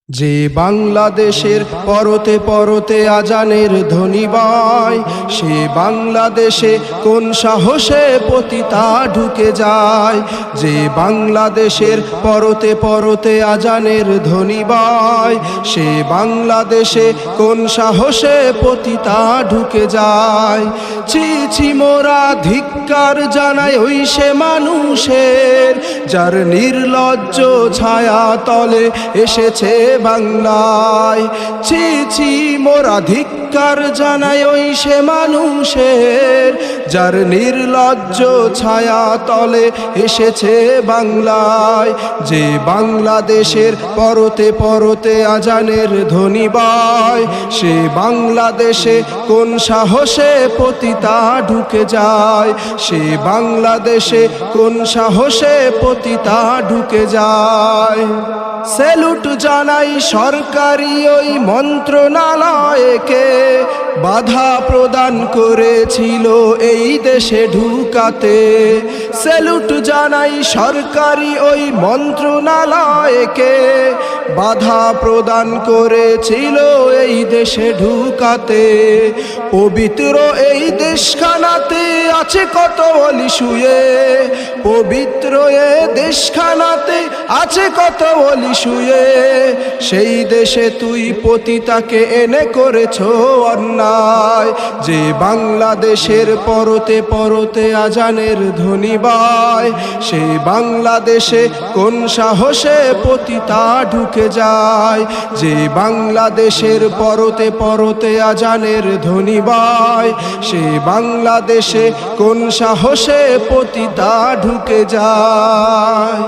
যে বাংলাদেশের পরতে পরতে আজানের ধ্বনি বায়, সে বাংলাদেশে কোন সাহসে পতিতা ঢুকে যায়। যে বাংলাদেশের পরতে পরতে আজানের ধ্বনি বায়, সে বাংলাদেশে কোন সাহসে পতিতা ঢুকে যায়। ছি ছি মোরা ধিক্কার জানাই ওই সে মানুষের, যার নির্লজ্জ ছায়া তলে এসেছে বাংলায়। ছি ছি মোরা ধিক্কার জানাই ওই সে মানুষের, যার নির্লজ্জ ছায়া তলে এসেছে বাংলায়। যে বাংলাদেশের পরতে পরতে আজানের ধ্বনি বায়, সে বাংলাদেশে কোন সাহসে পতিতা ঢুকে যায়। সে বাংলাদেশে কোন সাহসে পতিতা ঢুকে যায়। স্যালুট জানাই সরকারি ওই মন্ত্রণালয়কে, বাধা প্রদান করেছিল এই দেশে ঢুকাতে। স্যালুট জানাই সরকারি ওই মন্ত্রণালয়কে, বাধা প্রদান করেছিল এই দেশে ঢুকাতে। পবিত্র এই দেশখানাতে আছে কত অলি শুয়ে, পবিত্র এ দেশখানাতে আছে কত অলি শুয়ে। সেই দেশে তুই পতিতাকে এনে করেছ অন্যায়। যে বাংলাদেশের পরতে পরতে আজানের ধ্বনি বায়, সেই বাংলাদেশে কোন সাহসে পতিতা ঢুকে যায়। যে বাংলাদেশের পরতে পরতে আজানের ধ্বনি বায়, সেই বাংলাদেশে কোন সাহসে পতিতা ঢুকে যায়।